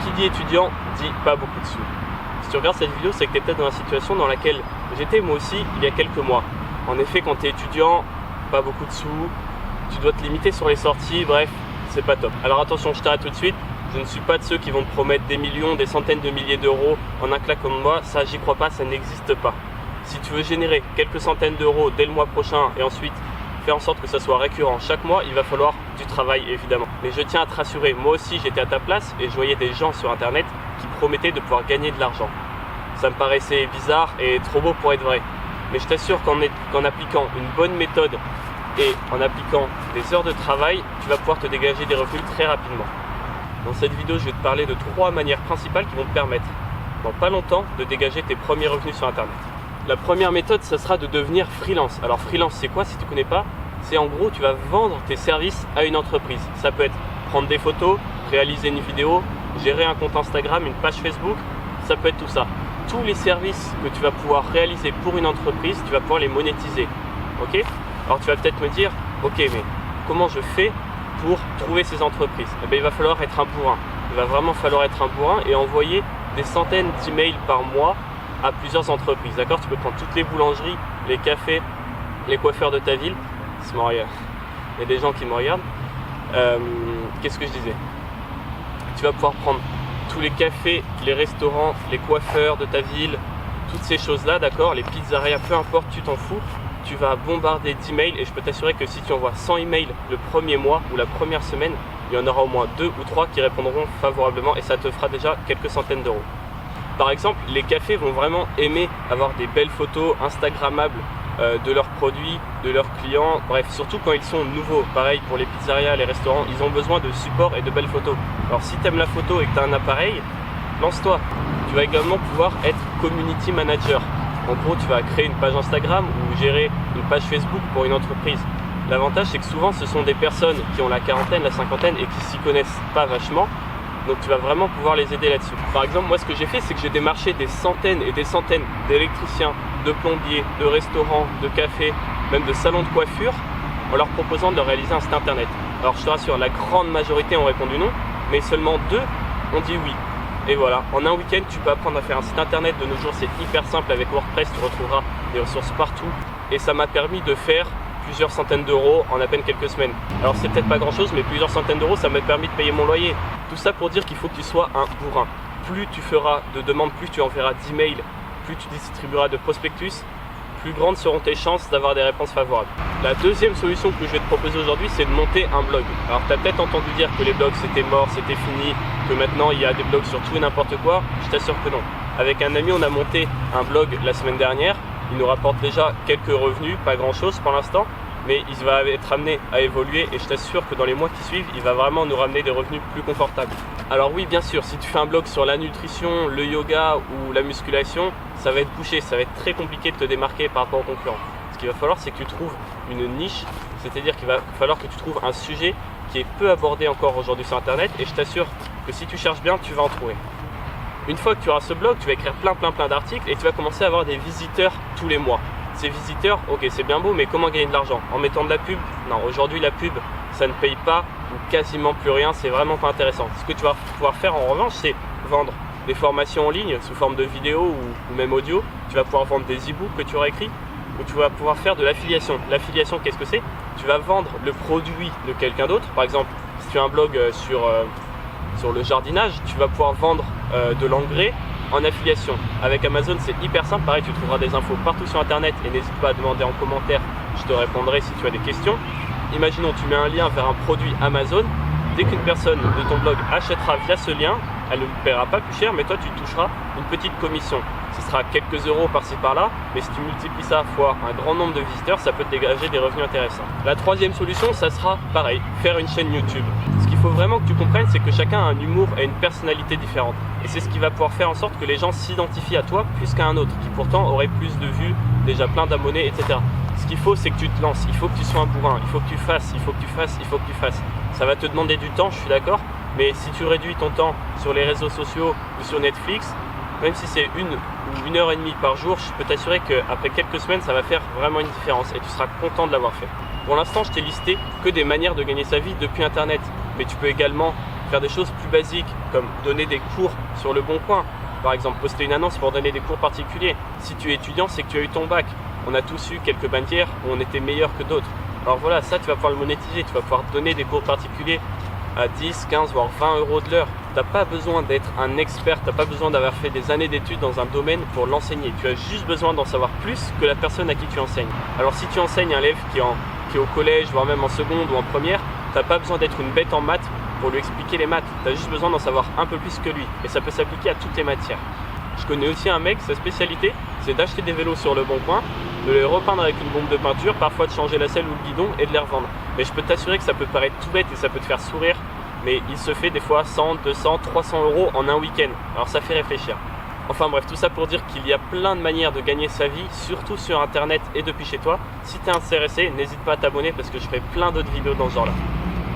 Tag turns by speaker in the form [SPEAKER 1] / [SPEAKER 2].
[SPEAKER 1] qui dit étudiant dit pas beaucoup de sous. Si tu regardes cette vidéo, c'est que tu es peut-être dans la situation dans laquelle j'étais moi aussi il y a quelques mois. En effet, quand tu es étudiant, pas beaucoup de sous, tu dois te limiter sur les sorties, bref, c'est pas top. Alors attention, je t'arrête tout de suite, je ne suis pas de ceux qui vont te promettre des millions, des centaines de milliers d'euros en un claque comme moi, ça j'y crois pas, ça n'existe pas. Si tu veux générer quelques centaines d'euros dès le mois prochain et ensuite faire en sorte que ça soit récurrent chaque mois, il va falloir du travail évidemment. Mais je tiens à te rassurer, moi aussi j'étais à ta place et je voyais des gens sur internet qui promettaient de pouvoir gagner de l'argent. Ça me paraissait bizarre et trop beau pour être vrai. Mais je t'assure qu'en appliquant une bonne méthode et en appliquant des heures de travail, tu vas pouvoir te dégager des revenus très rapidement. Dans cette vidéo, je vais te parler de 3 manières principales qui vont te permettre, dans pas longtemps, de dégager tes premiers revenus sur internet. La première méthode, ce sera de devenir freelance. Alors freelance, c'est quoi si tu ne connais pas? C'est en gros, tu vas vendre tes services à une entreprise. Ça peut être prendre des photos, réaliser une vidéo, gérer un compte Instagram, une page Facebook, ça peut être tout ça. Tous les services que tu vas pouvoir réaliser pour une entreprise, tu vas pouvoir les monétiser. Ok? Alors tu vas peut-être me dire, ok, mais comment je fais pour trouver ces entreprises? Eh bien, il va falloir être un bourrin. Il va vraiment falloir être un bourrin et envoyer des centaines d'emails par mois à plusieurs entreprises. D'accord? Tu peux prendre toutes les boulangeries, les cafés, les coiffeurs de ta ville. Il y a des gens qui me regardent. Qu'est-ce que je disais? Tu vas pouvoir prendre tous les cafés, les restaurants, les coiffeurs de ta ville, toutes ces choses-là, d'accord? Les pizzerias, peu importe, tu t'en fous. Tu vas bombarder d'emails et je peux t'assurer que si tu envoies 100 emails le premier mois ou la première semaine, il y en aura au moins 2 ou 3 qui répondront favorablement et ça te fera déjà quelques centaines d'euros. Par exemple, les cafés vont vraiment aimer avoir des belles photos instagrammables de leurs produits, de leurs clients, bref, surtout quand ils sont nouveaux. Pareil pour les pizzerias, les restaurants, ils ont besoin de support et de belles photos. Alors si tu aimes la photo et que tu as un appareil, lance-toi. Tu vas également pouvoir être community manager. En gros, tu vas créer une page Instagram ou gérer une page Facebook pour une entreprise. L'avantage, c'est que souvent, ce sont des personnes qui ont la quarantaine, la cinquantaine et qui s'y connaissent pas vachement. Donc, tu vas vraiment pouvoir les aider là-dessus. Par exemple, moi, ce que j'ai fait, c'est que j'ai démarché des centaines et des centaines d'électriciens, de plombiers, de restaurants, de cafés, même de salons de coiffure, en leur proposant de leur réaliser un site internet. Alors, je te rassure, la grande majorité ont répondu non, mais seulement 2 ont dit oui. Et voilà, en un week-end, tu peux apprendre à faire un site internet. De nos jours, c'est hyper simple avec WordPress, tu retrouveras des ressources partout. Et ça m'a permis de faire plusieurs centaines d'euros en à peine quelques semaines. Alors c'est peut-être pas grand-chose, mais plusieurs centaines d'euros, ça m'a permis de payer mon loyer. Tout ça pour dire qu'il faut que tu sois un bourrin. Plus tu feras de demandes, plus tu enverras d'emails, plus tu distribueras de prospectus, plus grandes seront tes chances d'avoir des réponses favorables. La deuxième solution que je vais te proposer aujourd'hui, c'est de monter un blog. Alors tu as peut-être entendu dire que les blogs c'était mort, c'était fini, que maintenant il y a des blogs sur tout et n'importe quoi. Je t'assure que non. Avec un ami, on a monté un blog la semaine dernière. Il nous rapporte déjà quelques revenus, pas grand chose pour l'instant, mais il va être amené à évoluer et je t'assure que dans les mois qui suivent, il va vraiment nous ramener des revenus plus confortables. Alors oui, bien sûr, si tu fais un blog sur la nutrition, le yoga ou la musculation, ça va être bouché, ça va être très compliqué de te démarquer par rapport aux concurrents. Ce qu'il va falloir, c'est que tu trouves une niche, c'est-à-dire qu'il va falloir que tu trouves un sujet qui est peu abordé encore aujourd'hui sur internet et je t'assure que si tu cherches bien, tu vas en trouver. Une fois que tu auras ce blog, tu vas écrire plein d'articles et tu vas commencer à avoir des visiteurs tous les mois. Ces visiteurs, ok, c'est bien beau, mais comment gagner de l'argent? En mettant de la pub? Non, aujourd'hui la pub, ça ne paye pas ou quasiment plus rien, c'est vraiment pas intéressant. Ce que tu vas pouvoir faire en revanche, c'est vendre des formations en ligne sous forme de vidéos ou même audio. Tu vas pouvoir vendre des e-books que tu auras écrits ou tu vas pouvoir faire de l'affiliation. L'affiliation, qu'est-ce que c'est? Tu vas vendre le produit de quelqu'un d'autre. Par exemple, si tu as un blog sur le jardinage, tu vas pouvoir vendre de l'engrais en affiliation. Avec Amazon, c'est hyper simple. Pareil, tu trouveras des infos partout sur internet et n'hésite pas à demander en commentaire, je te répondrai si tu as des questions. Imaginons, tu mets un lien vers un produit Amazon. Dès qu'une personne de ton blog achètera via ce lien, elle ne paiera pas plus cher, mais toi tu toucheras une petite commission. Ce sera quelques euros par-ci par-là, mais si tu multiplies ça fois un grand nombre de visiteurs, ça peut te dégager des revenus intéressants. La troisième solution, ça sera pareil, faire une chaîne YouTube. Ce qu'il faut vraiment que tu comprennes, c'est que chacun a un humour et une personnalité différente. Et c'est ce qui va pouvoir faire en sorte que les gens s'identifient à toi plus qu'à un autre, qui pourtant aurait plus de vues, déjà plein d'abonnés, etc. Ce qu'il faut, c'est que tu te lances, il faut que tu sois un bourrin, il faut que tu fasses, il faut que tu fasses, il faut que tu fasses. Ça va te demander du temps, je suis d'accord, mais si tu réduis ton temps sur les réseaux sociaux ou sur Netflix, même si c'est 1 ou 1 heure et demie par jour, je peux t'assurer qu'après quelques semaines, ça va faire vraiment une différence et tu seras content de l'avoir fait. Pour l'instant, je t'ai listé que des manières de gagner sa vie depuis Internet, mais tu peux également faire des choses plus basiques comme donner des cours sur le bon coin. Par exemple, poster une annonce pour donner des cours particuliers. Si tu es étudiant, c'est que tu as eu ton bac. On a tous eu quelques bannières où on était meilleur que d'autres. Alors voilà, ça tu vas pouvoir le monétiser, tu vas pouvoir donner des cours particuliers à 10, 15, voire 20 euros de l'heure. Tu n'as pas besoin d'être un expert, tu n'as pas besoin d'avoir fait des années d'études dans un domaine pour l'enseigner. Tu as juste besoin d'en savoir plus que la personne à qui tu enseignes. Alors si tu enseignes un élève qui est au collège, voire même en seconde ou en première, tu n'as pas besoin d'être une bête en maths pour lui expliquer les maths. Tu as juste besoin d'en savoir un peu plus que lui. Et ça peut s'appliquer à toutes les matières. Je connais aussi un mec, sa spécialité, c'est d'acheter des vélos sur le bon coin, de les repeindre avec une bombe de peinture, parfois de changer la selle ou le guidon et de les revendre. Mais je peux t'assurer que ça peut paraître tout bête et ça peut te faire sourire, mais il se fait des fois 100, 200, 300 euros en un week-end. Alors ça fait réfléchir. Enfin bref, tout ça pour dire qu'il y a plein de manières de gagner sa vie, surtout sur internet et depuis chez toi. Si tu es intéressé, n'hésite pas à t'abonner parce que je ferai plein d'autres vidéos dans ce genre là.